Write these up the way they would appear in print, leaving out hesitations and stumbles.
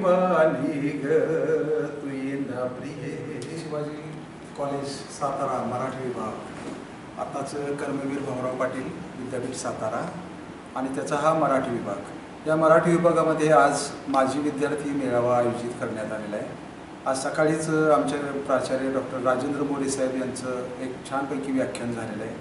वाली ग तुई ना प्रिय. शिवाजी कॉलेज सातारा मराठी विभाग, आताच कर्मवीर भाऊराव पाटील विद्यापीठ सातारा आणि त्याचा हा मराठी विभाग. या मराठी विभागामध्ये आज माजी विद्यार्थी मेळावा आयोजित करण्यात आलेला आहे. आज सकाळीच आमचे प्राचार्य डॉक्टर राजेंद्र मोरे साहेब यांचं एक छानपैकी व्याख्यान झालेलं आहे.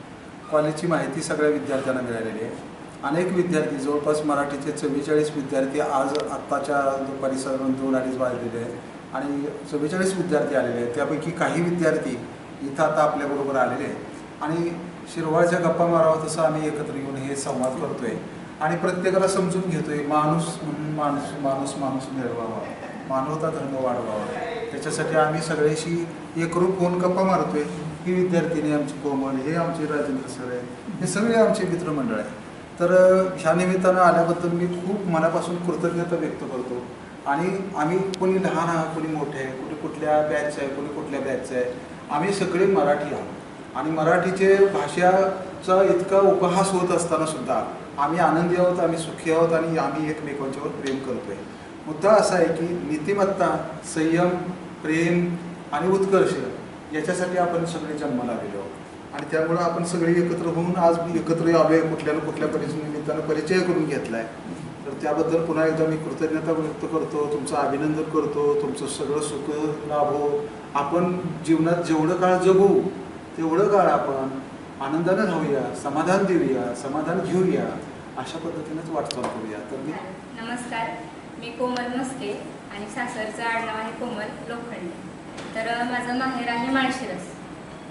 कॉलेजची माहिती सगळ्या विद्यार्थ्यांना मिळालेली आहे. अनेक विद्यार्थी, जवळपास मराठीचे 44 विद्यार्थी आज आत्ताच्या दुपारी 2-2:30 वाजलेले आहेत आणि 44 विद्यार्थी आलेले आहेत. त्यापैकी काही विद्यार्थी इथं आता आपल्याबरोबर आलेले आहेत आणि शिरवाळच्या गप्पा मारावं तसं आम्ही एकत्र येऊन हे संवाद करतो आहे आणि प्रत्येकाला समजून घेतो आहे. माणूस म्हणून माणूस मिळवावा, मानवता धर्म वाढवावा, त्याच्यासाठी आम्ही सगळ्याशी एकरूप होऊन गप्पा मारतो आहे. ही विद्यार्थिनी आमची कोमल, हे आमचे राजेंद्र सर आहे, हे सगळे आमचे मित्रमंडळ आहे. तर ह्या निमित्तानं आल्याबद्दल मी खूप मनापासून कृतज्ञता व्यक्त करतो. आणि आम्ही कोणी लहान आहात, कोणी मोठे आहे, कोणी कुठल्या बॅचचं आहे, कोणी कुठल्या बॅचचं आहे, आम्ही सगळे मराठी आहोत आणि मराठीचे भाषाचा इतका उपहास होत असताना सुद्धा आम्ही आनंदी आहोत, आम्ही सुखी आहोत आणि आम्ही एकमेकांच्यावर प्रेम करतो आहे. मुद्दा असा आहे की नीतिमत्ता, संयम, प्रेम आणि उत्कर्ष याच्यासाठी आपण सगळे जन्माला आलेलो आहोत आणि त्यामुळं आपण सगळे एकत्र होऊन आज एकत्र यावे, कुठल्या ना कुठल्या निमित्तानं परिचय करून घेतला आहे. तर त्याबद्दल पुन्हा एकदा मी कृतज्ञता व्यक्त करतो, तुमचं अभिनंदन करतो. तुमचं सगळं सुख लाभो. आपण जीवनात जेवढं काळ जगू तेवढं काळ आपण आनंदानं राहूया, समाधान देऊया, समाधान घेऊया, अशा पद्धतीनेच वाटचाल करूया. तर मी नमस्कार, मी कोमल मस्के आणि सासरचं आडनाव आहे कोमल लोखंडे. तर माझं माहेर आहे माळशिरस,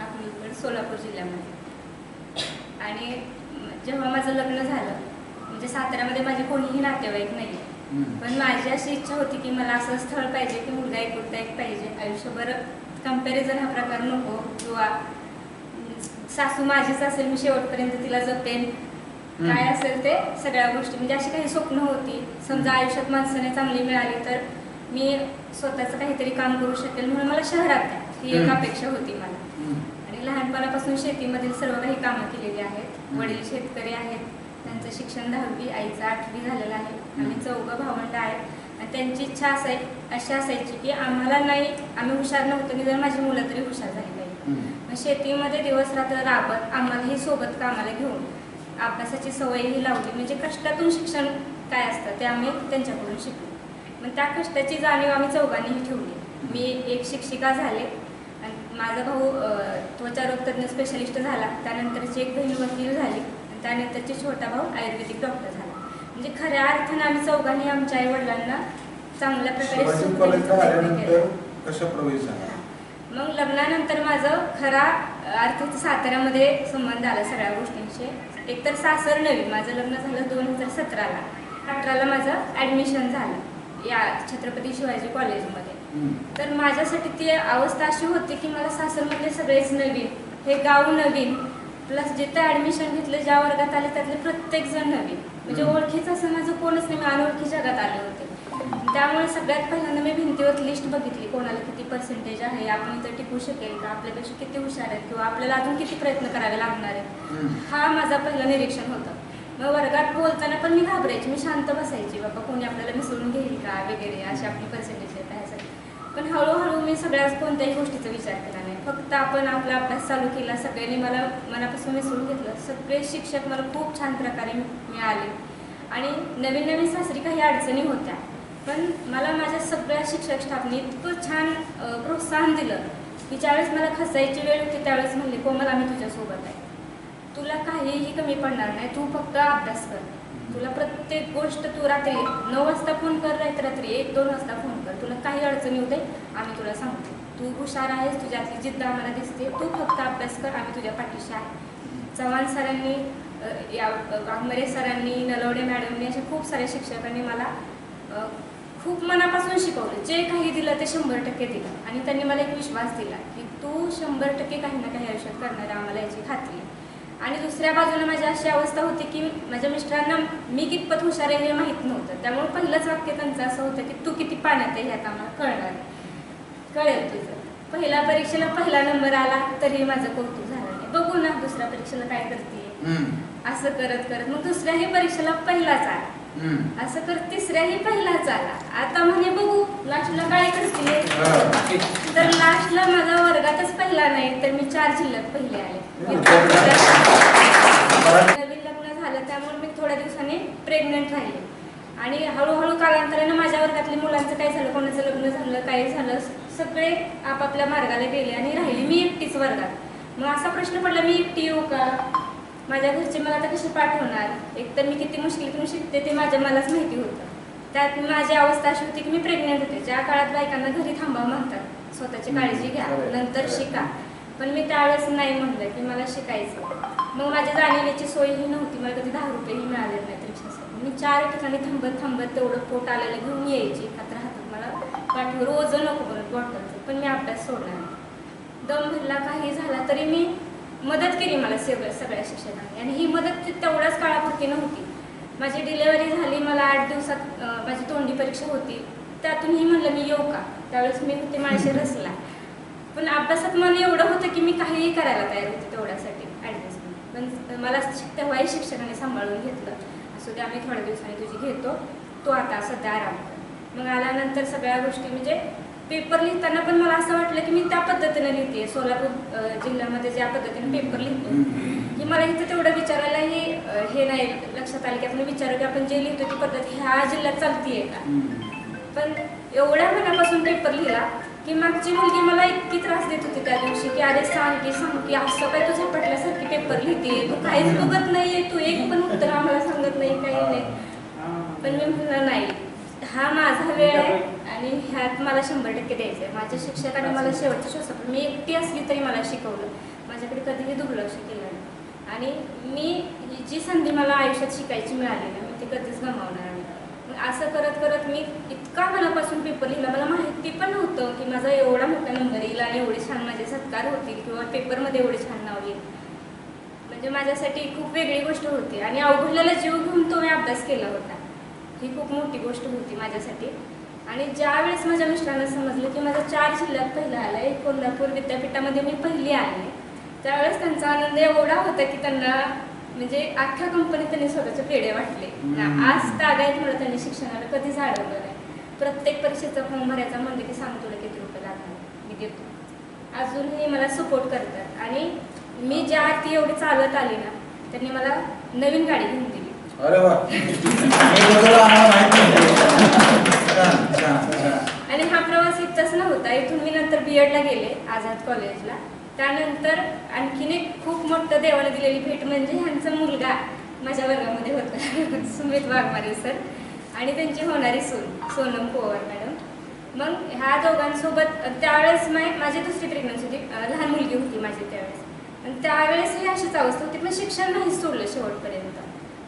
अकलूजगड, सोलापूर जिल्ह्यामध्ये. आणि जेव्हा माझं लग्न झालं, म्हणजे साताऱ्यामध्ये माझे कोणीही नातेवाईक नाही, पण माझी अशी इच्छा होती की मला असं स्थळ पाहिजे की मुलगा एकुलता एक पाहिजे. आयुष्यभर कंपॅरिझन हा प्रकार नको, किंवा सासू माझीच असेल, मी शेवटपर्यंत तिला जपेन, काय असेल ते सगळ्या गोष्टी, म्हणजे अशी काही स्वप्न होती. समजा आयुष्यात माणसाने चांगली मिळाली तर मी स्वतःचं काहीतरी काम करू शकेल, म्हणून मला शहरात आहे ही एक अपेक्षा होती मला. आणि लहानपणापासून शेतीमधील सर्व काही कामं केलेली आहेत. वडील शेतकरी आहेत, त्यांचं शिक्षण 10वी, आईचं 8वी झालेलं आहे. आम्ही 4 भावंड आहेत आणि त्यांची इच्छा अशी असायची की आम्हाला नाही, आम्ही हुशार नव्हतो की जर माझी मुलं तरी हुशार झाली नाही. मग शेतीमध्ये दिवस रात्र राबत आम्हालाही सोबत कामाला घेऊन अभ्यासाची सवयही लावली. म्हणजे कष्टातून शिक्षण काय असतं ते आम्ही त्यांच्याकडून शिकलो. मग त्या कष्टाची जाणीव आम्ही चौघांनीही ठेवली. मी एक शिक्षिका झाले आणि माझा भाऊ त्वचारोगतज्ञ स्पेशलिस्ट झाला. त्यानंतरची एक बहीण वकील झाली आणि त्यानंतरची छोटा भाऊ आयुर्वेदिक डॉक्टर झाला. म्हणजे खऱ्या अर्थानं आम्ही चौघांनी आमच्या आई वडिलांना चांगल्या प्रकारे मग लग्नानंतर माझं खरा अर्थात साताऱ्यामध्ये संबंध आला सगळ्या गोष्टींचे. एकतर सासर नवीन, माझं लग्न झालं 2017ला, 18ला माझं ॲडमिशन झालं या छत्रपती शिवाजी कॉलेजमध्ये. तर माझ्यासाठी ती अवस्था अशी होती की मला सासरमधले सगळेच नवीन, हे गाव नवीन, प्लस जिथं ॲडमिशन घेतलं, ज्या वर्गात आले त्यातले प्रत्येक जण नवीन. म्हणजे ओळखीचं असं माझं कोणच नाही, मी अनोळखी जगात आले होते. त्यामुळे सगळ्यात पहिल्यांदा मी भिंतीवर लिस्ट बघितली, कोणाला किती पर्सेंटेज आहे, आपण इथं टिकू शकेल का, आपल्यापेक्षा किती हुशार आहेत किंवा आपल्याला अजून किती प्रयत्न करावे लागणार आहेत. हा माझा पहिलं निरीक्षण होतं. मग वर्गात बोलताना पण मी घाबरायची, मी शांत बसायची, बाबा कोणी आपल्याला मिसळून घेईल का वगैरे, अशी आपली पर्सेंटेज आहेत ह्यासाठी. पण हळूहळू मी सगळ्याच कोणत्याही गोष्टीचा विचार केला नाही, फक्त आपण आपला अभ्यास चालू केला. सगळ्यांनी मला मनापासून मिसळून घेतलं. सगळे शिक्षक मला खूप छान प्रकारे मिळाले आणि नवीन नवीन सासरी काही अडचणी होत्या, पण मला माझ्या सगळ्या शिक्षक स्टाफने इतकं छान प्रोत्साहन दिलं की ज्यावेळेस मला खसायची वेळ होती त्यावेळेस म्हणले, कोमल आम्ही तुझ्यासोबत आहे, तुला काहीही कमी पडणार नाही, तू फक्त अभ्यास कर, तुला प्रत्येक गोष्ट तू रात्री 9 वाजता फोन कर, रात्री 1-2 वाजता फोन कर, तुला काही अडचणी होते आम्ही तुला सांगतो, तू हुशार आहेस, तुझ्यातली जिद्द आम्हाला दिसते, तू फक्त अभ्यास कर, आम्ही तुझ्या पाठीशी आहे. चव्हाण सरांनी, वाघमरे सरांनी, नलवडे मॅडमनी, अशा खूप साऱ्या शिक्षकांनी मला खूप मनापासून शिकवलं. जे काही दिलं ते 100% दिलं आणि त्यांनी मला एक विश्वास दिला की तू 100% काही ना काही आयुष्यात करणार आहे, आम्हाला याची खात्री आहे. आणि दुसऱ्या बाजूला माझी अशी अवस्था होती की माझ्या मिस्टरांना मी कितपत हुशार आहे हे माहीत नव्हतं. त्यामुळे पहिलंच वाक्य त्यांचं असं होतं की तू किती पाण्यात आहे ह्यात आम्हाला कळणार, कळेल तुझं. पहिल्या परीक्षेला 1ला नंबर आला तरी माझं कौतुक झालं नाही, बघू ना दुसऱ्या परीक्षेला काय करते, असं करत करत मग दुसऱ्याही परीक्षेला 1लाच आला. असं कर तिसऱ्याही पहिलाच आला. आता म्हणे बघू लास्टला काय करते. तर लास्टला माझा वर्गातच पहिला नाही तर मी 4 जिल्ह्यात पहिले आले. नवीन लग्न झालं त्यामुळे मी थोड्या दिवसांनी प्रेग्नंट राहिले आणि हळूहळू कालांतराने माझ्या वर्गातल्या मुलांचं काय झालं, कोणाचं लग्न झालं, काय झालं, सगळे आपापल्या मार्गाला गेले आणि राहिली मी एकटीच वर्गात. मग असा प्रश्न पडला मी एकटी येऊ का, माझ्या घरचे मला आता कशी पाठवणार. एकतर मी किती मुश्किलीतून शिकते ते मलाच माहिती होतं. त्यात माझी अवस्था अशी होती की मी प्रेग्नेंट होते. ज्या काळात बायकांना घरी थांबावं म्हणतात, स्वतःची काळजी घ्या नंतर शिका, पण मी त्यावेळेस नाही म्हटलं की मला शिकायचं. मग माझ्या जाणीवेची सोयही नव्हती, मला कधी 10 रुपयेही मिळाले नाहीत रिक्षासाठी. मी 4 ठिकाणी थांबत थांबत तेवढं पोट आलेलं घेऊन यायची. हातात मला पाठीवर ओझं नको परत बॉटलचं, पण मी अभ्यास सोडला नाही. दम भरला काही झाला तरी मी मदत केली मला सगळ्या शिक्षकांनी. आणि ही मदत तेवढ्याच काळापुरती नव्हती. माझी डिलेवरी झाली, मला 8 दिवसात माझी तोंडी परीक्षा होती. त्यातूनही म्हणलं मी येऊ का. त्यावेळेस मी होते माळशेरसला, पण अभ्यासात मला एवढं होतं की मी काहीही करायला तयार होते तेवढ्यासाठी ॲडजस्टमेंट. पण मला तेव्हाही शिक्षकांनी सांभाळून घेतलं. असू दे आम्ही थोड्या दिवसांनी तुझी घेतो, तो आता सध्या आराम कर. मग आल्यानंतर सगळ्या गोष्टी म्हणजे पेपर लिहिताना पण मला असं वाटलं की मी त्या पद्धतीने लिहिते. सोलापूर जिल्ह्यामध्ये ज्या पद्धतीने पेपर लिहितो की मला इथं तेवढं विचारायलाही हे नाही लक्षात आलं की आपण विचारू की आपण जे लिहितो ती पद्धत ह्या जिल्ह्यात चालतीये का. पण एवढ्या मनापासून पेपर लिहिला की मागची मुलगी मला इतकी त्रास देत होती त्या दिवशी की अरे सांग की असं काय तुझ्या पटल्यासारखी पेपर लिहिते, तू काहीच बघत नाहीये, तू एक पण उत्तर आम्हाला सांगत नाही, काही नाही. पण मी म्हटलं नाही, हा माझा वेळ आहे आणि ह्यात मला 100% द्यायचं आहे. माझ्या शिक्षकांनी मला शेवटच्या श्वासापर्यंत मी एकटी असली तरी मला शिकवलं, माझ्याकडे कधीही दुर्लक्ष केलं नाही. आणि मी जी संधी मला आयुष्यात शिकायची मिळाली ना मी ती कधीच गमावणार नाही. असं करत करत मी इतका मनापासून पेपर लिहिला. मला माहिती पण नव्हतं की माझा एवढा मोठा नंबर येईल आणि एवढे छान माझे सत्कार होतील किंवा पेपरमध्ये एवढे छान नाव येईल. म्हणजे माझ्यासाठी खूप वेगळी गोष्ट होती आणि अवघडलेला जीव घेऊन तो मी अभ्यास केला होता. ही खूप मोठी गोष्ट होती माझ्यासाठी. आणि ज्या वेळेस माझ्या मिस्टरांना समजलं की माझा 4 जिल्ह्यात पहिला आला आहे, कोल्हापूर विद्यापीठामध्ये मी पहिली आले, त्यावेळेस त्यांचा आनंद एवढा होता की त्यांना म्हणजे अख्ख्या कंपनीत त्यांनी स्वतःचे पेढे वाटले. आज तागायत म्हणून त्यांनी शिक्षणाला कधीच अडवलं नाही. प्रत्येक परीक्षेचा फॉर्म भरायचा म्हणलं की सांग तुला किती रुपये लागणार, मी देतो. अजूनही मला सपोर्ट करतात. आणि मी ज्या आरती एवढी चालत आली ना त्यांनी मला नवीन गाडी घेऊन दिली. अरे वा. आणि हा प्रवास इतकाच नव्हता. इथून मी नंतर BEdला गेले आझाद कॉलेजला. त्यानंतर आणखीन एक खूप मोठं देवाने दिलेली भेट म्हणजे ह्यांचा मुलगा माझ्या वर्गामध्ये होता सुमित वाघमारे सर आणि त्यांची होणारी सून सोनम पवार मॅडम. मग ह्या दोघांसोबत त्यावेळेस माझी दुसरी प्रेग्नन्सी होती, लहान मुलगी होती माझी त्यावेळेस. आणि त्यावेळेसही अशीच अवस्था होती, पण शिक्षण नाहीच सोडलं शेवटपर्यंत.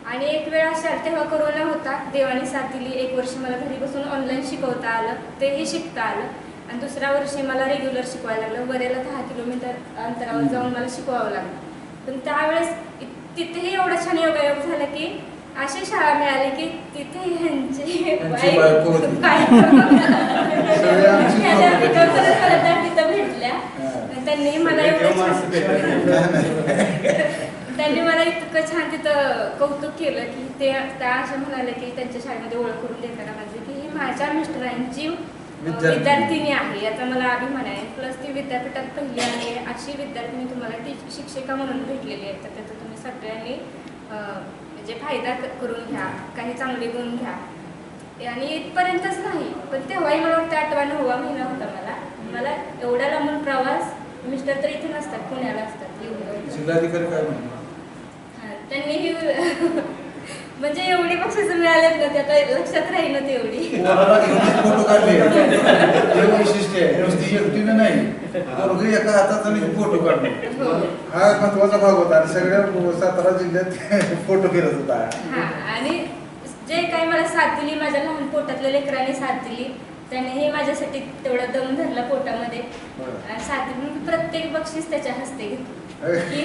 आणि एक वेळ अशा तेव्हा कोरोना होता, देवाने साथ दिली. 1 वर्ष मला घरी बसून ऑनलाईन शिकवता आलं, तेही शिकता आलं. आणि दुसऱ्या वर्षी मला रेग्युलर शिकवायला लागलं. वरेला 10 किलोमीटर अंतरावर जाऊन मला शिकवावं लागलं. पण त्यावेळेस तिथेही एवढा छान योगायोग झाला की अशी शाळा मिळाली की तिथे ह्यांची तिथं भेटल्या. त्यांनी मला इतकं छान तिथं कौतुक केलं की त्या अशा म्हणाले की त्यांच्या शाळेमध्ये ओळख करून देताना म्हणजे की ही माझ्या मिस्टरांची विद्यार्थिनी आहे याचा मला अभिमान आहे. प्लस ती विद्यापीठात पहिली आहे. अशी विद्यार्थिनी तुम्हाला शिक्षिका म्हणून भेटलेली आहे, तर त्याचा तुम्ही सगळ्यांनी म्हणजे फायदा करून घ्या, काही चांगले गुण घ्या. आणि इथपर्यंतच नाही, पण तेव्हाही मला वाटतं 8वा-9वा महिना होता मला एवढ्या लांबून प्रवास. मिस्टर तर इथे नसतात, पुण्याला असतात. जिल्हाधिकारी काय म्हणतात त्यांनीही म्हणजे एवढी बक्षीस मिळालेत ना, त्या लक्षात राहील ना तेवढी. फोटो काढले वैशिष्ट्य आहे, नुसती एकटीनं नाही, पोरगी एका हातात आणि फोटो काढले, हा महत्वाचा भाग होता. आणि सगळ्या सातारा जिल्ह्यात फोटो फिरत होता. आणि जे काही मला साथ दिली, माझ्या लहान पोटातल्या लेकरांनी साथ दिली, त्यानेही माझ्यासाठी तेवढा दम धरला पोटामध्ये. साथ दिली, प्रत्येक बक्षीस त्याच्या हस्ते घेतली.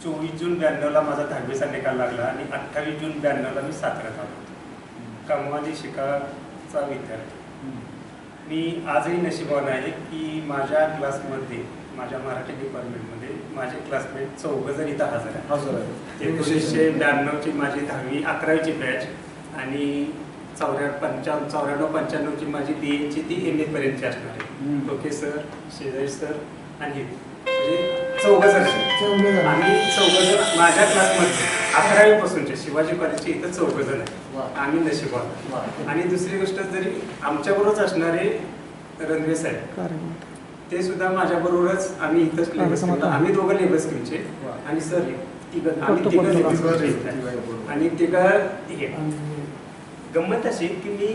24 जून 92ला माझा 10वीचा निकाल लागला आणि 28 जून 92ला मी साताऱ्यात आलो. कमवाली शिकाचा विद्यार्थी. मी आजही नशिबवान आहे की माझ्या क्लासमध्ये माझ्या मराठी डिपार्टमेंटमध्ये माझे क्लासमेट 4 जण इथं हजर आहे. हजर आहे. 1992ची माझी 10वी 11वीची बॅच आणि 94-95ची माझी BA ची ती MA पर्यंतची असणार आहे. टोके सर, शेजारी सर आणि हे. म्हणजे 4 जण आहेत. आम्ही 4 जण माझ्या क्लासमध्ये 11वी पासूनचे शिवाजी कॉलेजचे इथं 4 जण आहेत. आम्ही नशिबात. आणि दुसरी गोष्ट जरी आमच्याबरोबरच असणारे रणवे साहेब ते सुद्धा माझ्याबरोबरच आम्ही इथंच लेबर स्कीमला आम्ही दोघं लेबर स्कीमचे आणि सर आम्ही तिघं लेबर स्कीमचे आणि तिघं हे. गंमत अशी की मी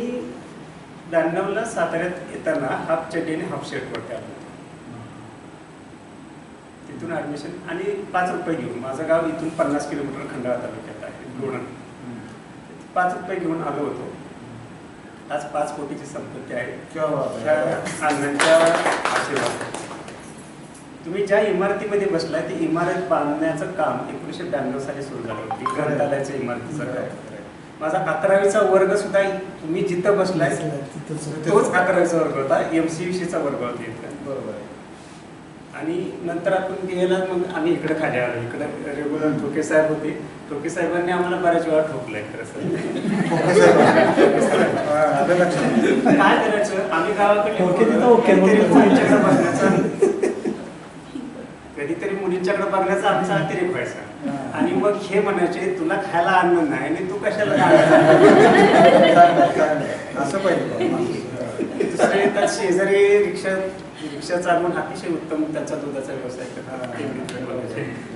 92ला साताऱ्यात येताना हाफ चड्डी आणि हाफ शर्टवरती आलो. तिथून ॲडमिशन आणि 5 रुपये घेऊन माझं गाव इथून 50 किलोमीटर खंडाळा तालुक्यात आहे लोणंद. 5 रुपये घेऊन आलो होतो. आज 5 कोटीची संपत्ती आहे अण्णांच्या आशीर्वाद. तुम्ही ज्या इमारतीमध्ये बसलाय ती इमारत बांधण्याचं काम 1992 साली सुरू झालं होती. ग्रंथालयाच्या इमारतीचं काम. माझा 11वीचा वर्ग सुद्धा तुम्ही जिथं बसलाय तोच 11वीचा वर्ग होता. MCVCचा वर्ग होता इथं. बरोबर आहे. आणि नंतर आपण गेला मग आम्ही इकडे खाली आलो. इकडे रेग्युलर ठोके साहेब होते. ठोके साहेबांनी आम्हाला बऱ्याच वेळा ठोकलंय खरं. काय करायचं आम्ही गावाकडे कधीतरी मुलींच्याकडे बघण्याचा आमचा अतिरेक व्हायचा. आणि मग हे म्हणायचे तुला खायला अन्न नाही आणि तू कशाला असं पाहिजे. दुसरे येतात शेजारी रिक्षा चालवून अतिशय उत्तम त्यांचा दुधाचा व्यवसाय करतात.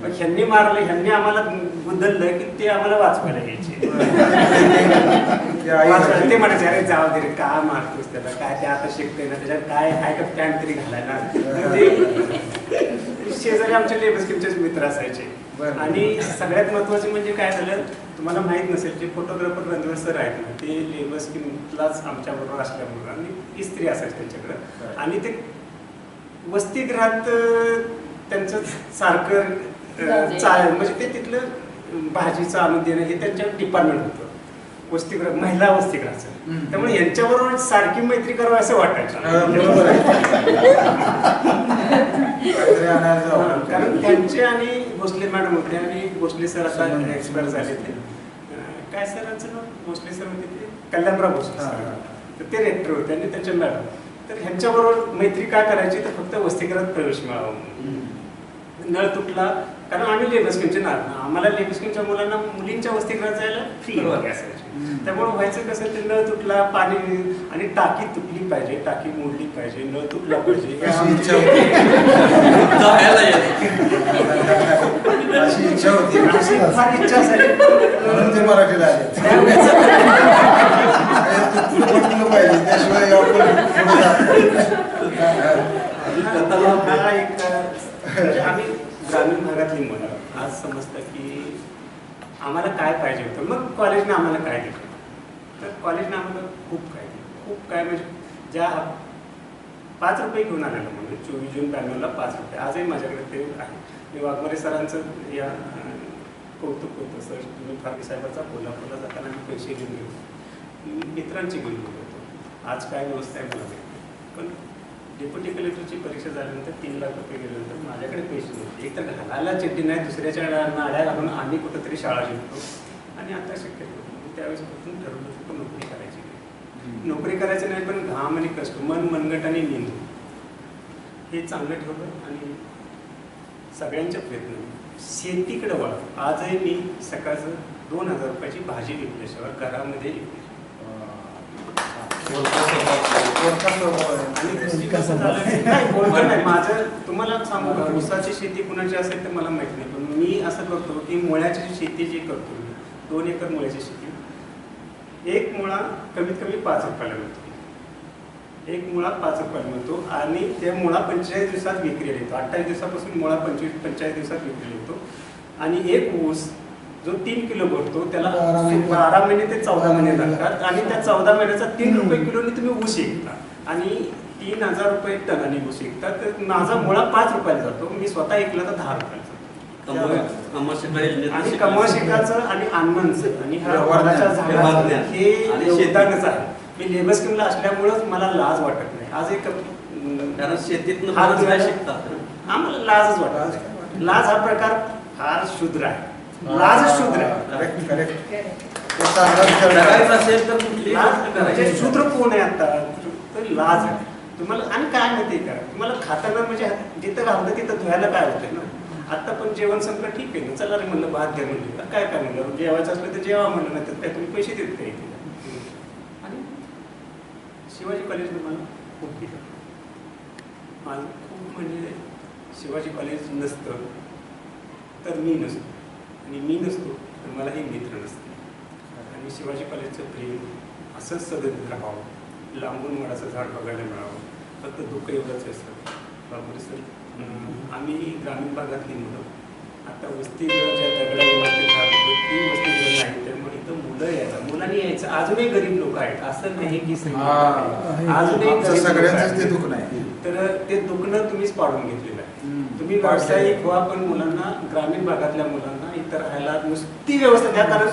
मग ह्यांनी मारलं ह्यांनी आम्हाला बदललं की ते आम्हाला वाचवायला घ्यायचे. ते म्हणायचे अरे जाऊ दे रे का मारतोस त्याला काय ते आता शिकते ना त्याच्यात काय आहे का पॅन्ट तरी घालायला. ते शेजारी आमचे लेबर स्कीमचेच मित्र असायचे. आणि सगळ्यात महत्वाचे म्हणजे काय झालं तुम्हाला माहित नसेल जे फोटोग्राफर रणवीर सर आहेत ना ते लेबर स्कीमलाच आमच्या बरोबर असल्यामुळे आणि इस्त्री असायची त्यांच्याकडं. आणि ते वसतिगृहात त्यांचं सारखं म्हणजे ते तिथलं भाजीचं आणून देणं हे त्यांच्या डिपार्टमेंट होतं. वसतिगृह महिला वसतिगृहाचं. त्यामुळे यांच्याबरोबर सारखी मैत्री करावं असं वाटायचं. कारण त्यांचे आणि भोसले मॅडम होते आणि भोसले सर आता एक्सपायर झाले. ते काय सरांचं नाव भोसले सर होते ते कल्याणराव भोसले सर. तर ते रेक्टर होते आणि त्यांच्या मॅडम. तर ह्यांच्याबरोबर मैत्री काय करायची तर फक्त वसतिगृहात प्रवेश मिळावा. नळ तुटला कारण आम्ही लेबर स्कीमचे ना आम्हाला लेबर स्कीमच्या मुलांना मुलींच्या वसतिगृहात जायला फी वगैरे असायची. त्यामुळे व्हायचं कसं ते नळ तुटला पाणी आणि टाकी तुटली पाहिजे टाकी मोडली पाहिजे नळ तुटला पाहिजे अशी इच्छा होती. अशी फार इच्छा असायची म्हणून ते मराठीला आले. पाहिजे त्याशिवाय आम्ही ग्रामीण भागातली मुलं आज समजतं की आम्हाला काय पाहिजे होतं. मग कॉलेजने आम्हाला काय दिलं तर कॉलेजने आम्हाला खूप काय म्हणजे ज्या 5 रुपये घेऊन आलेलं म्हणजे 24 जून 92ला 5 रुपये आजही माझ्याकडे ते आहे. मी वाघमारे सरांचं या कौतुक होतं. सर तुम्ही फारकी साहेबाचा कोल्हापूरला जाताना आम्ही पैसे घेऊन गेलो मित्रांची घेऊन गेलो होतो. आज काय व्यवस्था आहे मला पण डेप्युटी कलेक्टरची परीक्षा झाल्यानंतर 3 लाख रुपये गेल्यानंतर माझ्याकडे पैसे नव्हते. एक तर घालायला चड्डी नाही दुसऱ्याच्या नाड्या घालून आम्ही कुठंतरी शाळा शिकतो. आणि आता शक्य होतं त्यावेळेस कुठून ठरवलं होतं नोकरी करायची नाही. नोकरी करायची नाही पण घाम आणि कष्ट मनगट आणि मेंदू हे चांगलं ठेवलं आणि सगळ्यांच्या प्रयत्न शेतीकडे वळा. आजही मी सकाळचं 2000 रुपयाची भाजी विकल्याशिवाय घरामध्ये माझं तुम्हाला सांगू का ऊसाची शेती कुणाची असेल तर मला माहित नाही पण मी असं करतो की मुळ्याची शेती जी करतो 2 एकर मुळ्याची शेती. एक मुळा कमीत कमी 5 रुपयाला मिळतो. एक मुळा 5 रुपयाला मिळतो आणि त्या मुळा 45 दिवसात विक्रीला येतो. 28 दिवसापासून मुळा 45 दिवसात विक्रीला येतो. आणि एक ऊस जो 3 किलो भरतो त्याला 12 महिने ते 14 महिने लागतात आणि त्या 14 महिन्याचा 3 रुपये किलोने तुम्ही ऊस विकता आणि 3000 रुपये टनाने ऊस विकतात. तर माझा मुळा 5 रुपयाला जातो. मी स्वतः ऐकला तर 10 रुपयाला जातो. आणि कमळ आणि अण्णांचं आणि ह्या वडाच्या झाडाचं हे योगदानच आहे. मी लेबर स्कीमला असल्यामुळेच मला लाज वाटत नाही. आज एक कारण शेतीतनं हात बरंच काय धुवायला- शिकतात. आम्हाला लाजच लाज वाटत काय वाटत? लाज हा प्रकार फार शुद्र आहे. लाजच शुद्र आहे. Correct correct Correct. चांगला विचार करायचं करा. असेल तर कुठली लाज गोष्ट म्हणजे करायची. शूद्र कोण आहे आता तर लाज आहे तुम्हाला. आणि काय माहिती का तुम्हाला खाताना म्हणजे जिथं घालतं तिथं धुवायला काय होतंय ना. आता पण जेवण संपलं ठीक आहे ना, चला रे म्हणलं भात घ्या म्हणलं काय काय म्हणलं जेवायचं असलं तर जेवा म्हणलं नाही तर काय तुम्ही पैसे देत काय आणि शिवाजी कॉलेजनं मला खूप दिलं. माझं खूप म्हणजे शिवाजी कॉलेज नसतं तर मी नसतो आणि मी नसतो तर मलाही मित्र नसते. आणि शिवाजी कॉलेजचं प्रेम असंच सतत राहावं, लांबून वडाचं झाड बघायला मिळावं. फक्त दुःख एवढंच आहे सर बापरे सर, आम्ही ग्रामीण भागातली मुलं आता वस्तीगृहाच्या दगडा इमारतीत राहत होतो, ती वस्तीगृह नाही त्यामुळे इथं मुलं यायचं मुलांनी यायचं. अजूनही गरीब लोक आहेत असं नाही की अजूनही आमचं गरीब लोकं सगळ्यांचंच ते आहेत. दुःख नाही. तर ते दुखणं तुम्हीच पाडून घेतलेलं आहे. तुम्ही पाडलेलं. व्यावसायिक व्हा पण मुलांना ग्रामीण भागातल्या मुलांना इतर राहायला नुसती व्यवस्था द्या. कारण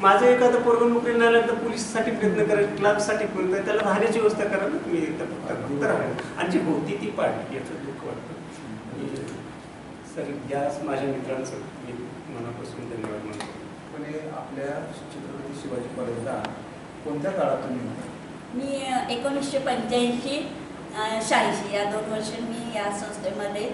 माझं एखादं पोरगं नोकरी नाही लागलं तर पोलिससाठी प्रयत्न करा, क्लाससाठी प्रयत्न करा, त्याला राहण्याची व्यवस्था करा ना तुम्ही. फक्त राहा आणि जी होती ती पाडली याचं दुःख वाटतं. सर या माझ्या मित्रांचं मी मनापासून धन्यवाद मानतो. पण हे आपल्या छत्रपती शिवाजी कॉलेजला कोणत्या काळात तुम्ही होता? मी 1985 86 या 2 वर्ष मी या संस्थेमध्ये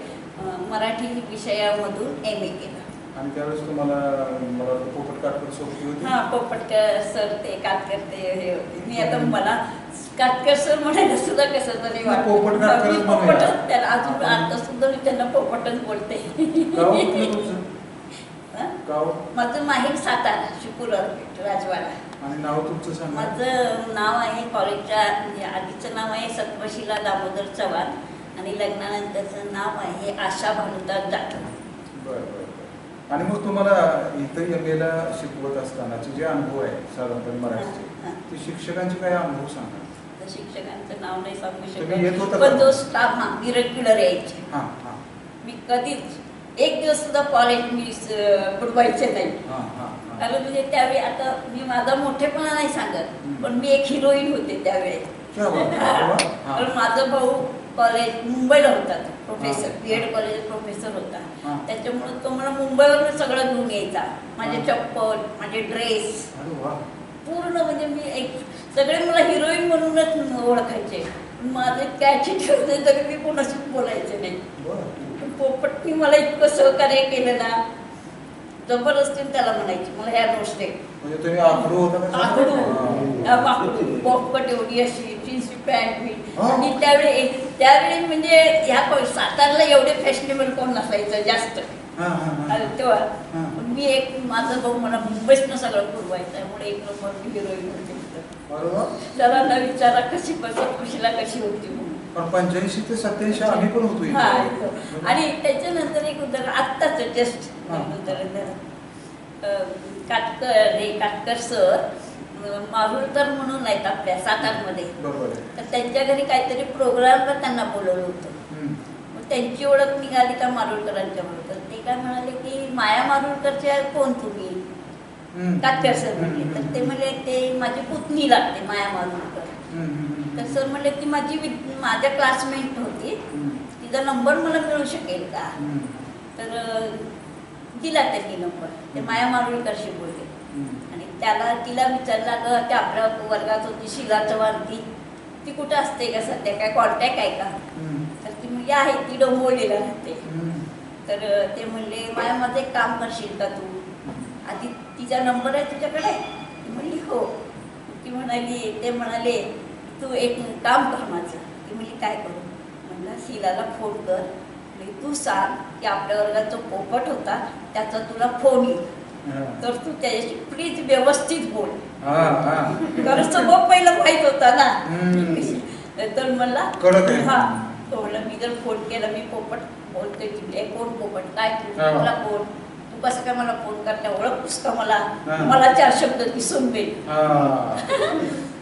मराठी विषयामधून MA केलं. आणि त्यावेळेस तुम्हाला मला वाटतं पोपट काटकर सोबती होती. हां, पोपटकर सर ते काटकर ते हे होते. मी आता मला काटकर सर म्हणायला सुद्धा कसं तरी वाटतं. पोपट काटकरच मी म्हणूया. पोपटच त्याला अजून आता सुद्धा मी त्यांना पोपटच बोलते. गाव कुठलं तुमचं? हं? गाव माझं माहीर सातारा शिपूर राजवाडा. आणि नाव तुमचं सांगा. माझं नाव आहे कॉलेजच्या म्हणजे आधीचं नाव आहे सत्वशिला दामोदर चव्हाण आणि लग्नानंतरचं नाव आहे आशा भानुदास जाधव. बरं बरं बरं. आणि मग तुम्हाला इथं MA ला शिकवत असतानाचे जे अनुभव आहे साधारणपणे मराठीचे, हां. ते शिक्षकांचे काय अनुभव सांगा. तर शिक्षकांचं नाव नाही सांगू तुम्ही येत होता शकत का? पण जो स्टाफ रेग्युलर यायचे. हां हां मी कधीच एक दिवस सुद्धा कॉलेज मी बुडवायचे नाही. हां हां हां. कारण म्हणजे त्यावेळी आता मी माझा मोठेपणा नाही सांगत पण मी एक हिरोईन होते त्यावेळेस. क्या बात आहे. अरे वा. हां. कारण माझा भाऊ कॉलेज मुंबईला होता प्रोफेसर, हां. BEd कॉलेज प्रोफेसर होता. हां. त्याच्यामुळे तो मला मुंबईवरून सगळं घेऊन यायचा. माझे हां. चप्पल, माझे ड्रेस अरे वा. पूर्ण म्हणजे मी एक सगळे मला हिरोईन म्हणूनच ओळखायचे. माझे कॅची ठेवते तरी मी कोणाशी बोलायचे नाही. बरं. पण पोपटनी मला इतकं सहकार्य केलं ना, जबरदस्तीने त्याला म्हणायची मला ह्या नोट्स दे. म्हणजे तुम्ही आखडू होता का? आखडू पॉपकट एवढी अशी जीन्सची पॅन्ट बी. हा. आणि त्यावेळी म्हणजे ह्या सातारला एवढे फॅशनेबल कोण नसायचं जास्त. हां हां हां. आणि तेव्हा हां. पण मी एक माझा भाऊ मला मुंबईतनं सगळं पुरवायचं त्यामुळे एक नंबर मी हिरोईन होते. अरे वा. त्याला न विचारा कशी खुशीला कशी होती म्हणून. पण 85 ते 87 आम्ही पण होतो इथे. हा, इथं. आणि त्याच्यानंतर एक उदाहरण आत्ताच जस्ट हा. उदाहरण काटकर सर माहुरकर म्हणून आहेत आपल्या सातारमध्ये. बरोबर आहे. तर त्यांच्या घरी काहीतरी प्रोग्रामला त्यांना बोलवलं होतं. हम्म. मग त्यांची ओळख निघाली का मारुरकरांच्या बरोबर. ते काय म्हणाले की माया मारुरकरच्या कोण तुम्ही? हम्म. काटकर सर म्हणले. तर ते म्हणले ते माझी पुतणी लागते माया मारुरकर. हम्म, हम्म, तर सर म्हणले ती माझ्या क्लासमेट होती, हम्म. तिचा नंबर मला मिळू शकेल का? हम्म. तर दिला त्यांनी नंबर. ते माया मारुरकरशी बोलले हम्म. आणि तिला विचारला ग त्या आपल्या वर्गात होती शीला चव्हाण, ती कुठं असते का सध्या, काय कॉन्टॅक्ट आहे का? हम्म. तर ती म्हणजे आहे, ती डोंबिवलीला राहते. हम्म. तर ते म्हणले माझ्यामध्ये एक काम करशील का तू? आधी तिचा नंबर आहे तुझ्याकडे? ती म्हणली हो. ती म्हणाले तू एक काम कर माझं. ती म्हणली काय करू? म्हणलं शीलाला फोन कर, तू सांग की आपल्या वर्गात जो पोपट होता त्याचा तुला फोन येईल, हां. तर तू त्याच्याशी प्लीज व्यवस्थित बोल. हां, हां. कारण स्वभाव पहिला माहीत होता ना. हम्म. तर मला कडक आहे. हा तो म्हणला मी जर फोन केला मी पोपट बोलते की कोण पोपट काय तू हा. मला कोण तू कसं काय मला फोन करता ओळखतोस का मला? हा. मला 4 शब्द दिसून दे. हां.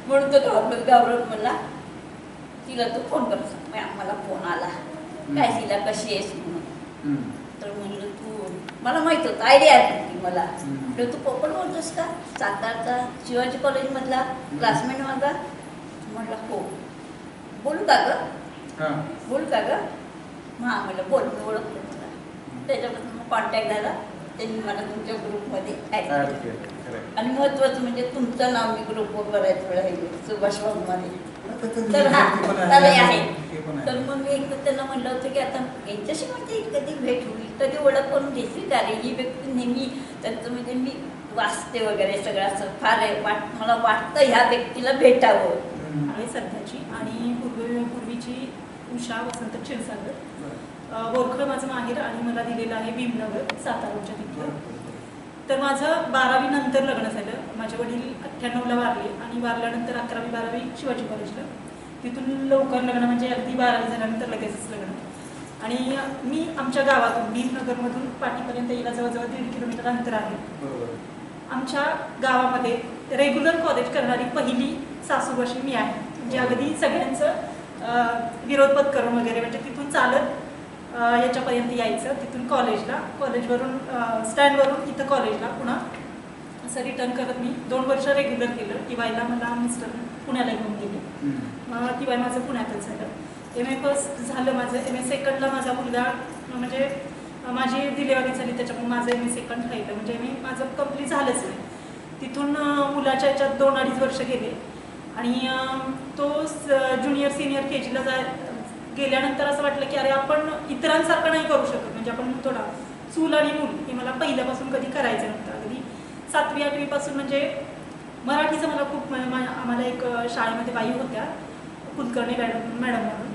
म्हणून तो घाबरत म्हणला तिला तू फोन कर. मला फोन आला काय शीला कशी आहेस म्हणून. हम्म. तर म्हणलं तू मला माहित होतं आयडिया आली मला. हम्म. म्हणलं तू पोपट बोलतोस का? सातारचा शिवाजी कॉलेजमधला क्लासमेट माझा? म्हटलं हो. बोलू का ग? हां. बोल का ग? हां मला बोल, मी ओळखलं तुला. त्याच्यापासून मग कॉन्टॅक्ट झाला, त्यांनी मला तुमच्या ग्रुपमध्ये ॲड ऍड केलं. केलं. खरं आणि महत्त्वाचं म्हणजे तुमचं नाव मी ग्रुपवर बऱ्याच वेळा आहे, सुभाष वाघमारे. आहे. तर हा, ते पण त्याला आहे. ते पण तर आहे. मग मी एकदा त्यांना म्हणलं होतं की आता यांच्याशी म्हणजे कधी भेट होईल, कधी ओळख करून घेतली का रे? ही व्यक्ती नेहमी त्यांचं म्हणजे मी वाचते वगैरे सगळं असं फार आहे मला वाटतं ह्या व्यक्तीला भेटावं. आहे सध्याची आणि पूर्वीची उषा वसंत क्षीरसागर. बोरखळ माझं माहेर आणि मला दिलेलं आहे भीमनगर साताराच्या तिथलं. तर माझं 12वी नंतर लग्न झालं. माझे वडील 98ला वारले आणि वारल्यानंतर 11वी 12वी शिवाजी कॉलेजला. तिथून लवकर लग्न म्हणजे अगदी 12वी झाल्यानंतर लगेचच लग्न. आणि मी आमच्या गावातून भीमनगरमधून पाटीपर्यंत यायला जवळजवळ 1.5 किलोमीटर अंतर आहे. बरोबर. आमच्या गावामध्ये रेग्युलर कॉलेज करणारी पहिली सासूबाशी मी आहे. म्हणजे अगदी सगळ्यांचं विरोध पत्करून वगैरे म्हणजे तिथून चालत याच्यापर्यंत यायचं, तिथून कॉलेजवरून स्टँडवरून इथं कॉलेजला पुन्हा असं रिटर्न करत मी 2 वर्ष रेग्युलर केलं. टी.वायला मला मिस्टर पुण्याला घेऊन गेले. टी.वाय माझं पुण्यातच झालं. M.A. फर्स्ट झालं माझं. M.A. सेकंडला माझा मुलगा म्हणजे माझी डिलेवरी झाली, त्याच्यामुळे माझं M.A. सेकंड राहिलं. म्हणजे M.A. माझं कंप्लीट झालंच नाही. तिथून मुलाच्या याच्यात 2-2.5 वर्ष गेले आणि तो ज्युनियर सिनियर KGला गेल्यानंतर असं वाटलं की अरे आपण इतरांसारखं नाही करू शकत. म्हणजे आपण थोडा चूल आणि मूल हे मला पहिल्यापासून कधी करायचं नव्हतं. अगदी 7वी-8वी पासून म्हणजे मराठीचं मला खूप आम्हाला एक शाळेमध्ये बाई होत्या कुलकर्णी मॅडम म्हणून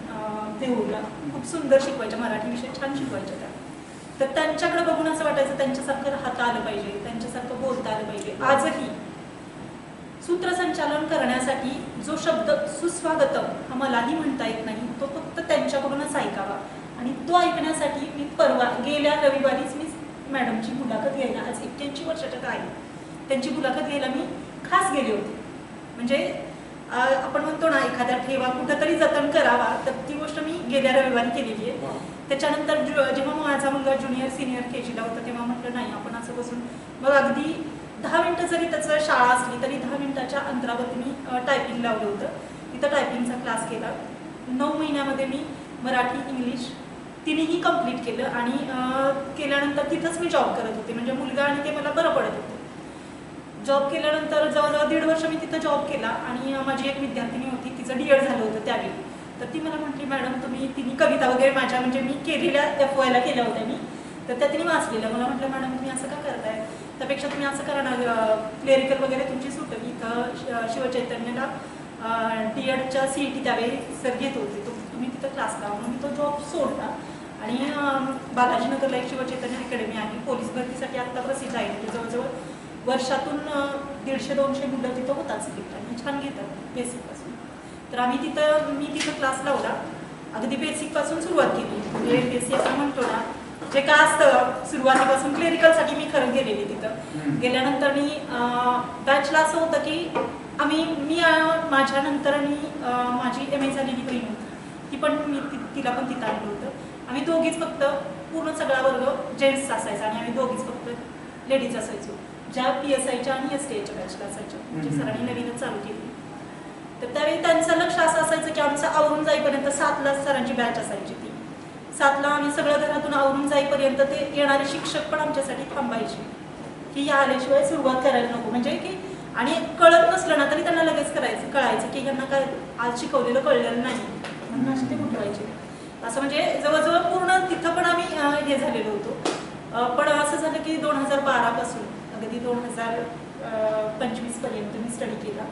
देऊळला, खूप सुंदर शिकवायच्या, मराठी विषय छान शिकवायच्या त्या. तर त्यांच्याकडे बघून असं वाटायचं त्यांच्यासारखं राहता आलं पाहिजे, त्यांच्यासारखं बोलता आलं पाहिजे. आजही सूत्रसंचालन करण्यासाठी जो शब्द सुस्वागतम हा मलाही म्हणता येत नाही, तो फक्त त्यांच्याकडूनच ऐकावा. आणि तो ऐकण्यासाठी मी गेल्या रविवारीच मी मॅडमची मुलाखत घ्यायला, आज 81 वर्षाच्या आहे, त्यांची मुलाखत घ्यायला मी खास गेले होते. म्हणजे आपण म्हणतो ना एखाद्या ठेवा कुठंतरी जतन करावा, तर ती गोष्ट मी गेल्या रविवारी केलेली आहे. त्याच्यानंतर जेव्हा माझा मुलगा ज्युनियर सिनियर KGला होता तेव्हा म्हटलं नाही आपण असं बसून मग अगदी 10 मिनटं जरी त्याचं शाळा असली तरी 10 मिनिटाच्या अंतरावरती मी टायपिंग लावलं होतं. तिथं टायपिंगचा क्लास केला. 9 महिन्यामध्ये मी मराठी इंग्लिश तिन्ही कंप्लीट केलं आणि केल्यानंतर तिथंच मी जॉब करत होते. म्हणजे मुलगा आणि ते मला बरं पडत होतं. जॉब केल्यानंतर जवळजवळ 1.5 वर्ष मी तिथं जॉब केला आणि माझी एक विद्यार्थिनी होती, तिचं D.Ed झालं होतं त्यावेळी. तर ती मला म्हटली मॅडम तुम्ही तिन्ही कविता वगैरे माझ्या म्हणजे मी केलेल्या FYला केल्या होत्या मी, तर त्या तिने वाचलेल्या. मला म्हटलं मॅडम तुम्ही असं का करताय, त्यापेक्षा तुम्ही असं करा ना क्लेरिकल वगैरे तुमची सुटली. इथं शिवचैतन्यला D.Edच्या CET त्यावेळी सर घेत होते, तुम्ही तिथं क्लास लावा. म्हणून मी तो जॉब सोडला आणि बालाजीनगरला एक शिवचैतन्य अकॅडमी आहे, पोलीस भरतीसाठी आत्ता प्रसिद्ध आहे. म्हणजे जवळजवळ वर्षातून 150-200 मुलं तिथं होतात सिलेक्ट आणि छान घेतात बेसिकपासून. तर मी तिथं क्लास लावला. अगदी बेसिकपासून सुरुवात केली. म्हणजे बेसिक असं म्हणतो ना जे काय असतं सुरुवातीपासून क्लेरिकलसाठी मी खरं गेलेली. तिथं गेल्यानंतर मी बॅचला असं होतं की मी माझ्यानंतर आणि माझी MA झालेली बहीण होती, ती पण तिला पण तिथं आणलं होतं. आम्ही दोघीच फक्त पूर्ण सगळा वर्ग जेंट्स असायचा आणि आम्ही दोघीच फक्त लेडीज असायचो, ज्या PSIच्या आणि STAच्या बॅचला असायच्या. म्हणजे सरांनी नवीनच चालू केली. तर त्यावेळी त्यांचं लक्ष असं असायचं की आमचं आवरून जाईपर्यंत 7ला सरांची बॅच असायची. ती 7ला आम्ही सगळं घरातून आवरून जाईपर्यंत ते येणारे शिक्षक पण आमच्यासाठी थांबायचे की या आल्याशिवाय सुरुवात करायला नको. म्हणजे की आणि कळत नसलं ना तरी त्यांना लगेच कळायचं की यांना काय आज शिकवलेलं कळलेलं नाही म्हणून असे ते उठवायचे. असं म्हणजे जवळजवळ पूर्ण तिथं पण आम्ही हे झालेलो होतो. पण असं झालं की 2012 पासून अगदी 2025 पर्यंत मी स्टडी केला.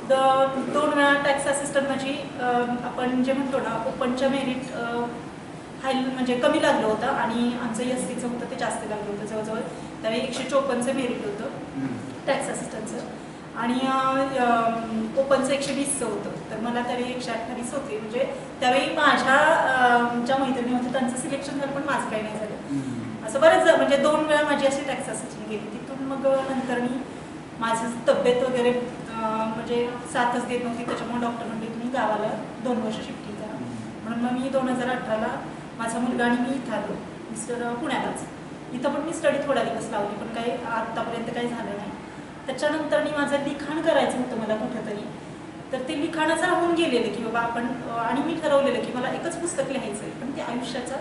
2 वेळा टॅक्स असिस्टंट माझी आपण जे म्हणतो ना ओपनच्या मेरिट हाय म्हणजे कमी लागलं होतं आणि आमचं SCचं होतं ते जास्त लागलं होतं. जवळजवळ त्यावेळी 154चं मेरिट होतं टॅक्स असिस्टंटचं आणि ओपनचं 120चं होतं. तर मला त्यावेळी 128 होते. म्हणजे त्यावेळी माझ्या ज्या मैत्रिणी होत्या त्यांचं सिलेक्शन झालं पण माझं काही नाही झालं. असं बरंच म्हणजे 2 वेळा माझी अशी टॅक्स असिस्टंट गेली. तिथून मग नंतर मी माझी तब्येत वगैरे म्हणजे साथच देत नव्हती, त्याच्यामुळे डॉक्टर म्हणले तुम्ही गावाला 2 वर्ष शिफ्टिंग करा. म्हणून मग मी 2018ला माझा मुलगा आणि मी इथं आलो. मिस्टर पुण्यालाच. इथं पण मी स्टडी थोड्या दिवस लावली पण काही आत्तापर्यंत काही झालं नाही. त्याच्यानंतर मी माझं लिखाण करायचं होतं मला कुठंतरी. तर ते लिखाणाचं राहून गेलेलं की बाबा आपण आणि मी ठरवलेलं की मला एकच पुस्तक लिहायचं आहे, पण ते आयुष्याचा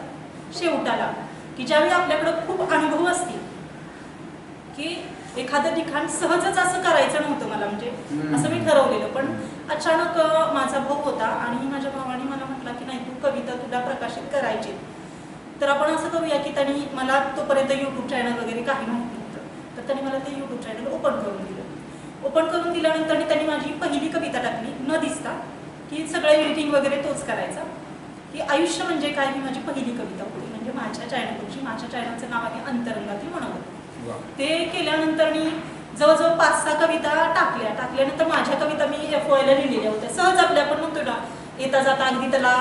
शेवट आला की ज्यावेळी आपल्याकडं खूप अनुभव असतील की एखादं लिखाण सहजच असं करायचं नव्हतं मला, म्हणजे असं मी ठरवलेलं. पण अचानक माझा भाऊ होता आणि माझ्या भावाने मला म्हटलं की नाही तू कविता तुला प्रकाशित करायची, तर आपण असं करूया की त्यांनी मला तोपर्यंत यूट्यूब चॅनल वगैरे काही माहिती नव्हतं, तर त्यांनी मला ते यूट्यूब चॅनल ओपन करून दिलं. ओपन करून दिल्यानंतर त्यांनी माझी पहिली कविता टाकली न दिसता, की सगळं एडिटिंग वगैरे तोच करायचा, की आयुष्य म्हणजे काय ही माझी पहिली कविता होती. म्हणजे माझ्या चॅनलची, माझ्या चॅनलचं नाव आहे अंतरंगातील मनोगत. ते केल्यानंतर मी जवळजवळ 5-6 कविता टाकल्यानंतर माझ्या कविता मी FOI ला लिहिलेल्या होत्या. सहज आपल्या आपण म्हणतो ना येता जाता, अगदी त्याला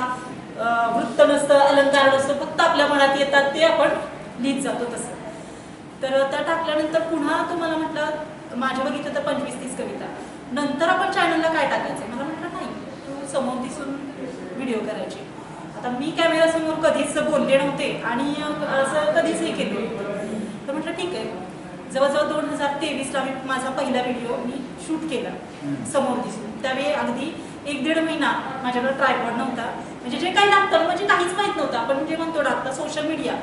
वृत्त नसतं, अलंकार नसतं, फक्त आपल्या मनात येतात ते आपण लिहित जातो तसं. तर त्या टाकल्यानंतर पुन्हा तो मला म्हटलं माझ्या बघितलं तर 25-30 कविता, नंतर आपण चॅनलला काय टाकायचं. मला म्हटलं नाही तू समोर दिसून व्हिडिओ करायचे. आता मी कॅमेरासमोर कधीच बोलले नव्हते आणि असं कधीच हे केलं नव्हतं. तर म्हटलं ठीक आहे. जवळजवळ 2023ला मी माझा पहिला व्हिडिओ मी शूट केला समोर दिसून. त्यावेळी अगदी 1-1.5 महिना माझ्याकडे ट्रायपॉड नव्हता, म्हणजे जे काही लागतं म्हणजे काहीच माहीत नव्हतं. आपण जे म्हणतो ना आता सोशल मीडिया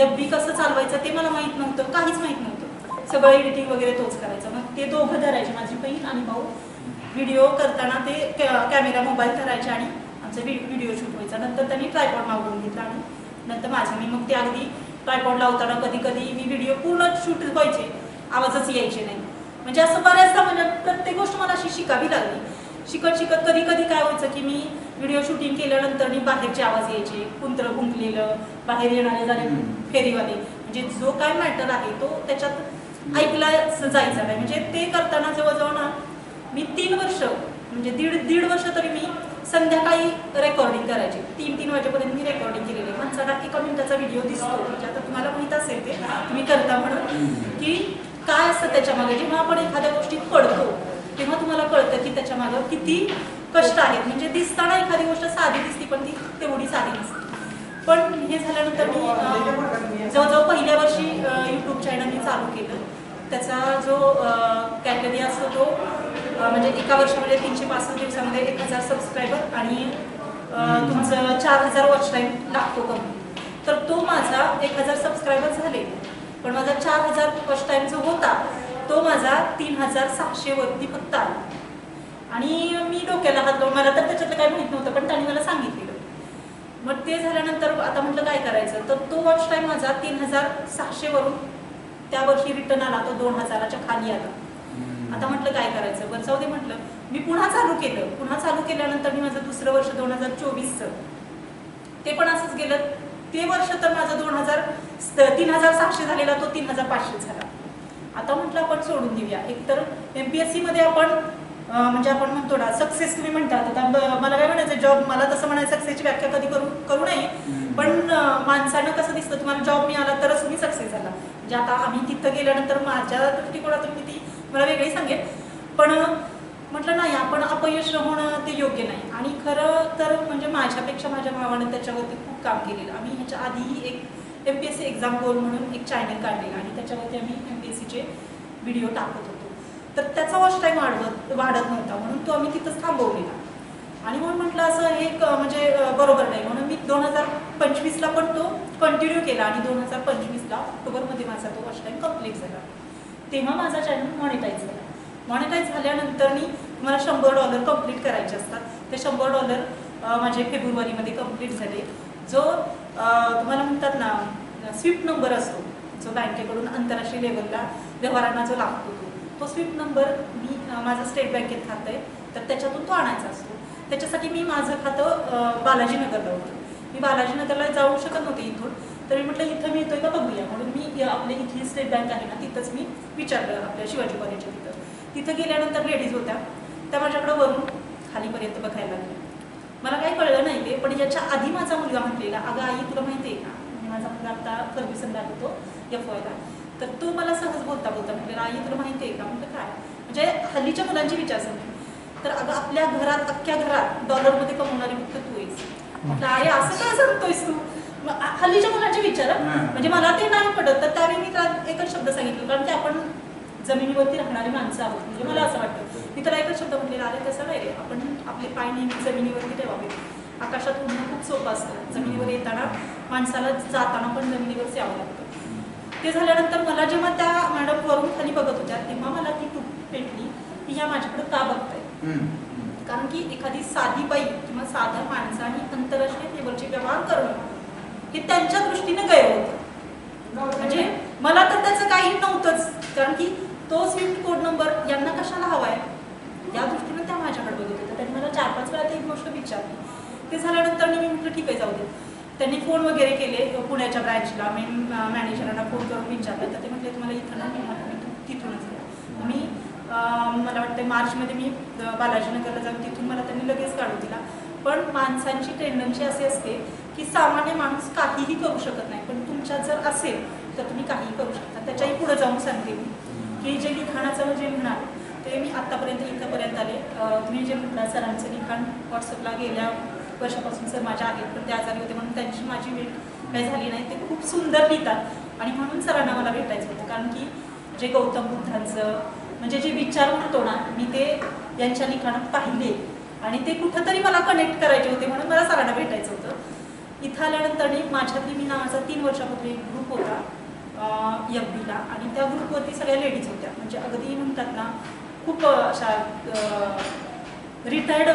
FB कसं चालवायचं ते मला माहीत नव्हतं, काहीच माहीत नव्हतं. सगळं एडिटिंग वगैरे तोच करायचं. मग ते दोघं धरायचे, माझी बहीण आणि भाऊ. व्हिडिओ करताना ते कॅमेरा मोबाईल करायचे आणि आमचा व्हिडिओ शूट व्हायचा. नंतर त्यांनी ट्रायपॉड मागवून घेतला आणि नंतर माझं मी मग ते अगदी ट्रायपॉड लावताना कधी कधी मी व्हिडिओ पूर्ण शूट व्हायचे, आवाजच यायचे नाही. म्हणजे असं बऱ्याचदा म्हणजे प्रत्येक गोष्ट मला अशी शिकावी लागली. शिकत कधी कधी काय व्हायचं की मी व्हिडिओ शूटिंग केल्यानंतर बाहेरचे आवाज यायचे, कुंत्र भुंकलेलं, बाहेर येणारे झाले फेरीवाले, म्हणजे जो काय मॅटर आहे तो त्याच्यात ऐकला जायचा नाही. म्हणजे ते करताना जवळजवळ ना मी 3 वर्ष म्हणजे दीड वर्ष तरी मी संध्याकाळी रेकॉर्डिंग करायची. 3-3 वाजेपर्यंत मी रेकॉर्डिंग केलेली. माणसाला 1 मिनिटाचा व्हिडिओ दिसतो, म्हणजे आता तुम्हाला माहित असेल ते तुम्ही करता म्हणून, की काय असतं त्याच्यामागे. जेव्हा आपण एखाद्या गोष्टीत पडतो तेव्हा तुम्हाला कळतं की त्याच्यामागं किती कष्ट आहेत. म्हणजे दिसताना एखादी गोष्ट साधी दिसते पण ती तेवढी साधी नसते. पण हे झाल्यानंतर मी जवळजवळ पहिल्या वर्षी यूट्यूब चॅनल मी चालू केलं. त्याचा जो कॅटेगरी असतो तो म्हणजे एका वर्षामध्ये 365 दिवसामध्ये 1000 सबस्क्रायबर आणि तुमचं 4000 वॉच टाईम लागतो कमी. तर तो माझा 1000 सबस्क्रायबर झाले, पण माझा 4000 वॉच टाईम जो होता तो माझा 3700 वरती फक्त आला. आणि मी डोक्याला हात लावून, मला तर त्याच्यातलं काही माहीत नव्हतं, पण त्यांनी मला सांगितलेलं. मग ते झाल्यानंतर आता म्हटलं काय करायचं, तर तो वॉच टाईम माझा 3600 वरून त्या वर्षी रिटर्न आला, तो 2000च्या खाली आला. आता म्हटलं काय करायचं, बरं जाऊ दे म्हटलं. मी पुन्हा चालू केलं. पुन्हा चालू केल्यानंतर मी माझं दुसरं वर्ष 2024चं ते पण असंच गेलं. ते वर्ष तर माझं 3700 झालेला तो 3500 झाला. आता म्हटलं आपण सोडून देऊया. एकतर MPSC मध्ये आपण म्हणजे आपण म्हणतो ना सक्सेस तुम्ही म्हणतात. आता मला काय म्हणायचं जॉब, मला तसं म्हणायचं सक्सेसची व्याख्या कधी करू नये, पण माणसानं कसं दिसतं तुम्हाला जॉब मिळाला तरच तुम्ही सक्सेस झाला. म्हणजे आता आम्ही तिथं गेल्यानंतर माझ्या दृष्टिकोनातून मी ती मला वेगळी सांगेल, पण म्हटलं नाही आपण अपयश होणं ते योग्य नाही. आणि खरं तर म्हणजे माझ्यापेक्षा माझ्या भावानं त्याच्यावरती खूप काम केलेलं. आम्ही ह्याच्या आधीही एक MPSC एक्झाम गोल म्हणून एक चॅनल काढलेला आणि त्याच्यावरती आम्ही MPSCचे व्हिडिओ टाकत होतो. तर त्याचा वॉच टाईम वाढत नव्हता, म्हणून तो आम्ही तिथंच थांबवलेला. आणि म्हणून म्हटलं असं हे म्हणजे बरोबर नाही, म्हणून मी 2025ला पण तो कंटिन्यू केला आणि 2025ला ऑक्टोबरमध्ये माझा तो वॉच टाईम कंप्लीट झाला. तेव्हा माझा चॅनल मॉनिटाईज झाला. मॉनिटाईज झाल्यानंतर मी मला $100 कंप्लीट करायचे असतात. ते $100 माझे फेब्रुवारीमध्ये कंप्लीट झाले. जो तुम्हाला म्हणतात ना स्विफ्ट नंबर असतो, जो बँकेकडून आंतरराष्ट्रीय लेवलला व्यवहारांना जो लागतो तो स्विफ्ट नंबर मी माझं स्टेट बँकेत खातं आहे, तर त्याच्यातून तो आणायचा असतो. त्याच्यासाठी मी माझं खातं बालाजीनगरला होतं. मी बालाजीनगरला जाऊ शकत नव्हते इथून, तर मी म्हटलं इथं मिळतोय का बघूया, म्हणून मी आपल्या इथली स्टेट बँक आहे ना तिथंच मी विचारलं आपल्या शिवाजी कॉलेजच्या तिथं गेल्यानंतर लेडीज होत्या, त्या माझ्याकडं वरून खालीपर्यंत बघायला लागल्या. मला काही कळलं नाही ते, पण याच्या आधी माझा मुलगा म्हटलेला अगं आई तुला माहिती आहे का, माझा मुलगा आता फर्ग्युसनला होतो FYला, तर तो मला सहज बोलता म्हटलेला आई तुला माहिती आहे का. म्हटलं काय, म्हणजे हल्लीच्या मुलांची विचारसरणी. तर अगं आपल्या घरात अख्ख्या घरात $मध्ये कमवणारी फक्त तू आहेस. म्हटलं अरे असं काय सांगतोयस तू, हल्लीच्या मुलांचे विचार. म्हणजे मला ते नाही पडत. तर त्यावेळी मी त्याला एकच शब्द सांगितलं, कारण की आपण जमिनीवरती राहणारी माणसं आहोत. म्हणजे मला असं वाटतं मी त्याला एकच शब्द म्हटलेला, अरे तसं नाही रे, आपण आपले पाय नेहमी जमिनीवरती ठेवावे. आकाशात उडणं खूप सोपं असतं, जमिनीवर येताना माणसाला जाताना पण जमिनीवरच यावं लागतं. ते झाल्यानंतर मला जेव्हा त्या मॅडम वरून खाली बघत होत्या तेव्हा मला ती टूक पेटली की ह्या माझ्याकडे का बघताय. कारण की एखादी साधी बाई किंवा साध्या माणसाने आंतरराष्ट्रीय लेवलचे व्यवहार करणं हे त्यांच्या दृष्टीने गैर होतं. म्हणजे मला तर त्याचं काही नव्हतंच, कारण की तो स्विफ्ट कोड नंबर यांना कशाला हवाय या दृष्टीने त्या माझ्याकडे बघत होत्या. त्यांनी मला 4-5 वेळा ती गोष्ट विचारली. ते झाल्यानंतर मी म्हटलं ठीक आहे जाऊ दे. त्यांनी फोन वगैरे केले पुण्याच्या ब्रँचला, मेन मॅनेजरांना फोन करून विचारलं तर ते म्हटले तुम्हाला इथं नाही मिळणार, मी तिथूनच घ्या. मी मला वाटतं मार्चमध्ये मी बालाजीनगरला जाऊन तिथून मला त्यांनी लगेच काढून दिला. पण माणसांची टेंडन्सी अशी असते की सामान्य माणूस काहीही करू शकत नाही, पण तुमच्यात जर असेल तर तुम्ही काहीही करू शकता. त्याच्याही पुढे जाऊन सांगते मी की जे लिखाणाचं जे म्हणाल ते मी आत्तापर्यंत इथंपर्यंत आले. तुम्ही जे म्हटलं सरांचं लिखाण व्हॉट्सअपला गेल्या वर्षापासून सर माझ्या आहेत, पण ते आजारी होते म्हणून त्यांची माझी भेट काही झाली नाही. ते खूप सुंदर लिहितात आणि म्हणून सरांना मला भेटायचं होतं. कारण की जे गौतम बुद्धांचं म्हणजे जे विचार म्हणतो ना मी ते यांच्या लिखाणात पाहिले आणि ते कुठंतरी मला कनेक्ट करायचे होते म्हणून मला सरांना भेटायचं होतं. इथं आल्यानंतर माझ्यातली मी नावाचा 3 वर्षापूर्वी एक ग्रुप होता FBला आणि त्या ग्रुपवरती सगळ्या लेडीज होत्या. म्हणजे अगदी म्हणतात ना खूप अशा रिटायर्ड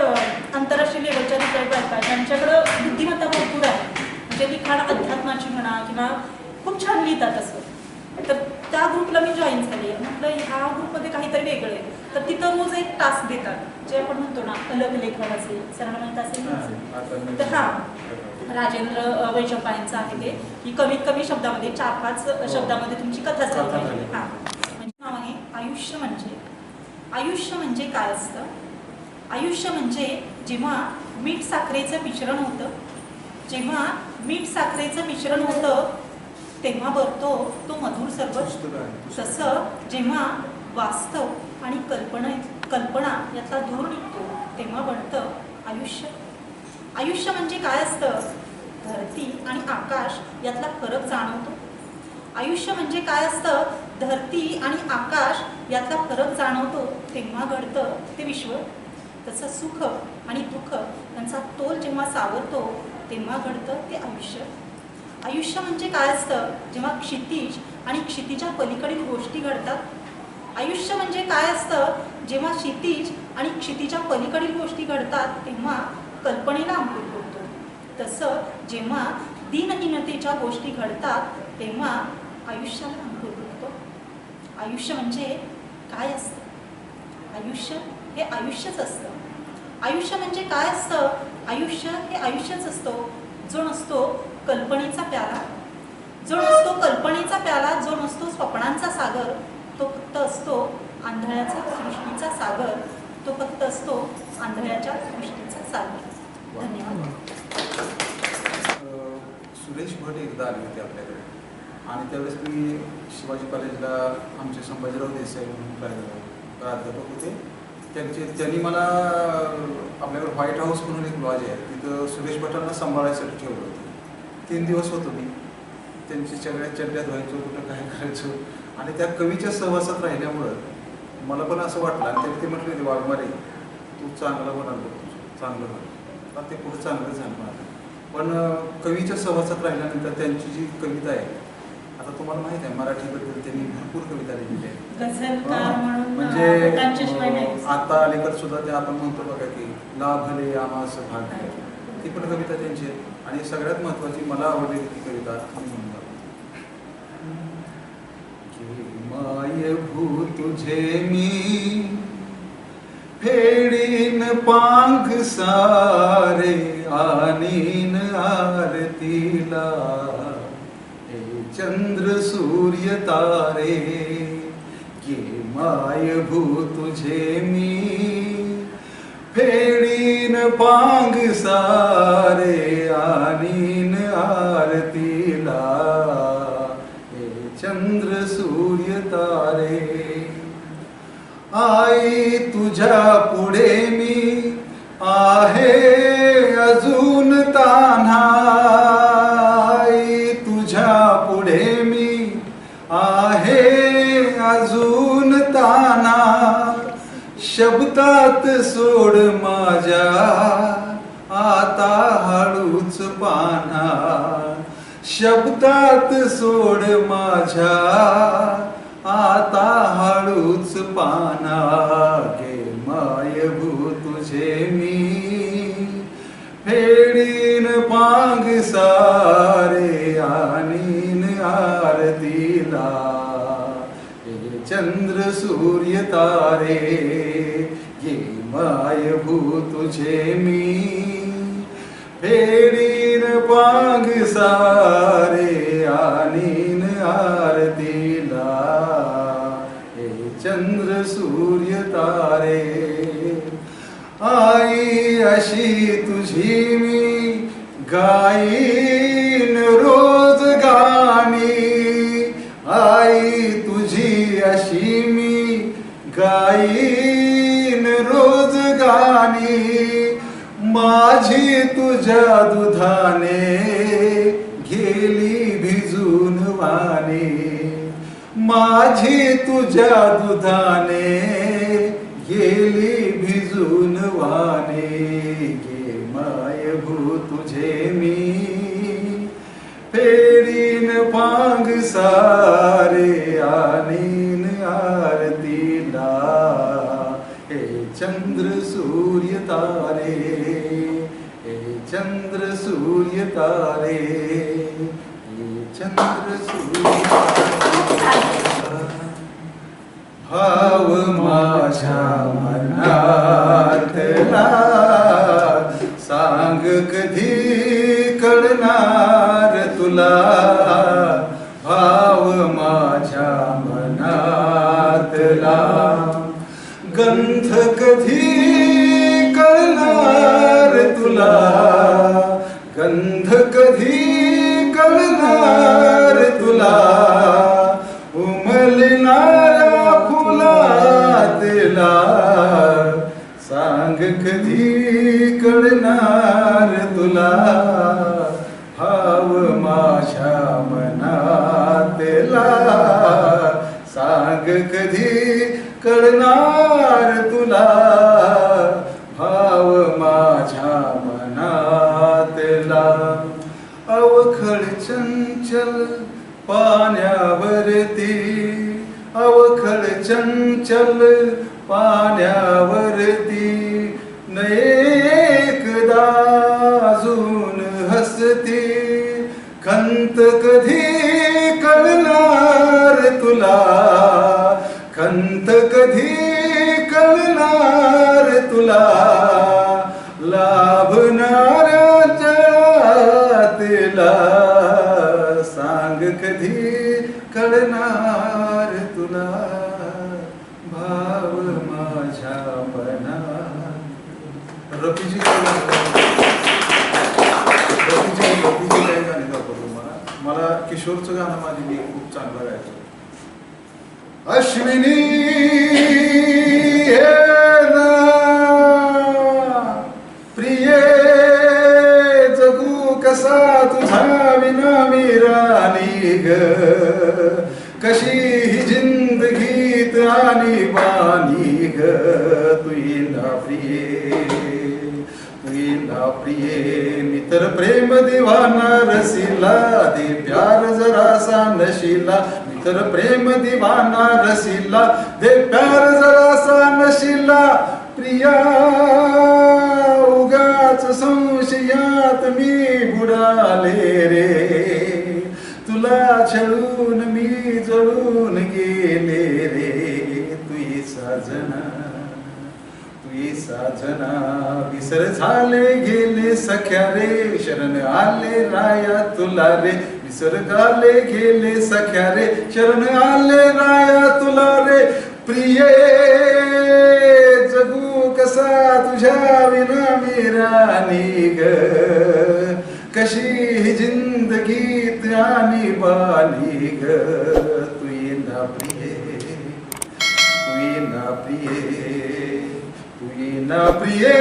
आंतरराष्ट्रीय लेवलच्या रिटायर्ड बायका ज्यांच्याकडं बुद्धिमत्ता भरपूर आहे, म्हणजे लिखाण अध्यात्माची म्हणा किंवा खूप छान लिहितात असं. तर त्या ग्रुपला मी जॉईन झाली. म्हटलं ह्या ग्रुपमध्ये काहीतरी वेगळं आहे. तर तिथं रोज एक टास्क देतात जे आपण म्हणतो ना अलग लेखन असेल, सरांना माहीत असेल तर हां राजेंद्र वैजंपायांचं आहे ते की कमीत कमी शब्दामध्ये 4-5 शब्दामध्ये तुमची कथा चालू आहे. हां म्हणजे नाव आहे आयुष्य म्हणजे. आयुष्य म्हणजे काय असतं? आयुष्य म्हणजे जेव्हा मीठ साखरेचं मिश्रण होतं, जेव्हा मीठ साखरेचं मिश्रण होतं तेव्हा बनतो तो मधुर सरबत. तसं जेव्हा वास्तव आणि कल्पना यातला धूर निघतो तेव्हा बनतं आयुष्य. आयुष्य म्हणजे काय असतं? धरती आणि आकाश यातला फरक जाणवतो. आयुष्य म्हणजे काय असतं? धरती आणि आकाश यातला फरक जाणवतो तेव्हा घडतं ते विश्व. तसं सुख आणि दुःख यांचा तोल जेव्हा सावरतो तेव्हा घडतं ते आयुष्य. आयुष्य म्हणजे काय असतं? जेव्हा क्षितिज आणि क्षितिजा पलीकडील गोष्टी घडतात. आयुष्य म्हणजे काय असतं? जेव्हा क्षितिज आणि क्षितिजा पलीकडील गोष्टी घडतात तेव्हा कल्पनेला अंकुर फुटतो. तसं जेव्हा दीनहीनतेच्या गोष्टी घडतात तेव्हा आयुष्याला अंकुर फुटतो. आयुष्य म्हणजे काय असतं? आयुष्य हे आयुष्यच असतं. आयुष्य म्हणजे काय असतं? आयुष्य हे आयुष्यच असतो. जो नसतो कल्पनेचा प्याला, जो नसतो कल्पनेचा प्याला, जो नसतो स्वप्नांचा सागर, तो फक्त असतो आंधळ्याचा सृष्टीचा सागर. तो फक्त असतो आंधळ्याच्या सृष्टीचा सागर. धन्यवाद. सुरेश भट एकदा आले होते आपल्याकडे आणि त्यावेळेस मी शिवाजी कॉलेजला आमचे संभाजीराव देसाई म्हणून प्राध्यापक होते. त्यांनी मला आपल्याकडे व्हाईट हाऊस म्हणून एक लॉज आहे तिथं सुरेश भटांना सांभाळायसाठी ठेवलं होतं. 3 दिवस होतो मी. त्यांची सगळ्या चड्ड्यात व्हायचो, कुठं काय करायचो आणि त्या कवीच्या सहवासात राहिल्यामुळं मला पण असं वाटलं आणि त्यांनी ते म्हटलं होते वाघमारे तू चांगलं म्हणाल बघ, चांगलं म्हणाल. आता ते पुढं चांगलं झालं मला. पण कवीच्या सहवासात राहिल्यानंतर त्यांची जी कविता आहे, आता तुम्हाला माहिती आहे मराठीबद्दल त्यांनी भरपूर कविता लिहिलेल्या आहेत. म्हणजे आता अलीकडे सुद्धा ते आपण म्हणतो बघा की लाभले आमास भाग्य, ती पण कविता त्यांची आहे. आणि सगळ्यात महत्त्वाची मला आवडलेली ती कविता माय भू तुझे मी फेडीन पांग सारे आनीन आरतीला हे चंद्र सूर्य तारे. ये माय भू तुझे मी फेडीन पांग सारे आनीन आरतीला हे चंद्र सूर्य तारे. आई तुझ्या पुढे मी आहे अजून तान्हा, आई तुझ्या पुढे मी आहे अजून तान्हा. शब्द शब्दात सोड माझ्या आता हळूच पाना, शब्दात सोड माझ्या आता हळूच पाना, गे मायभू तुझे मी फेडीन पांग सारे आणीन आरतीला, हे चंद्र सूर्य तारे ये मायभू तुझे मी फेडीन पांग सारे आणीन आरतीला, हे चंद्र सूर्य तारे. आई अशी तुझी मी गाईन रोज गाणी, आई तुझी अशी मी गाईन रोज गाणी, माझी तुझ्या दुधाने गेली भिजून वाणी, माझी तुझ्या दुधाने गेली भिजून वाणी, गे मायभू तुझे मी फेडीन पांग सारे आणीन आरतीला, हे चंद्र सूर्य तारे, हे चंद्र सूर्य तारे, हे चंद्र सूर्य भाव माझ्या मनातला सांग कधी कळणार तुला, भाव माझ्या मनातला गंध कधी कळणार तुला, गंध कधी कळणार तुला, उमलणाऱ्या फुलातला सांग कधी कळणार तुला, भाव माझ्या मनातला सांग कधी कळणार तुला, भाव माझ्या मनातला. अवखळ चंचल पाण्यावरती, अवखळ चंचल पाण्यावरती, एकदा अजून हसती, खंत कधी कळणार तुला, खंत कधी कळणार तुला, लाभणाऱ्या जळातला सांग कधी कळणार तुला, भाव माझ्या मना. रफीजी काय गाणे दाखवतो मला किशोरचं गाणं माझी मी खूप चांगलं गायचो. अश्विनी हे ना प्रिये जगू कसा तुझा विना मी राणी ग, कशी ही जिंदगीत आणि बानी ग, तुला प्रिये तुला प्रिये मित्र प्रेम दिवाना रसिला, दे प्यार जरासा नशिला, मित्र प्रेम दिवाना रसिला, दे प्यार जरासा नशिला, प्रिया उगाच संशयात मी बुडाले रे, तुला छळून मी जळून गेले रे, तुई साजना तुई साजना, विसर झाले गेले सख्या रे, शरण आले राया तुला रे, विसर झाले गेले सख्या रे, शरण आले राया तुला रे, प्रिये जगू कसा तुझ्या विना मी राणी ग, कशी ही जिंदगीत आणि बानी ग, तुई ना प्रिये तुई ना प्रिये तुई ना प्रिये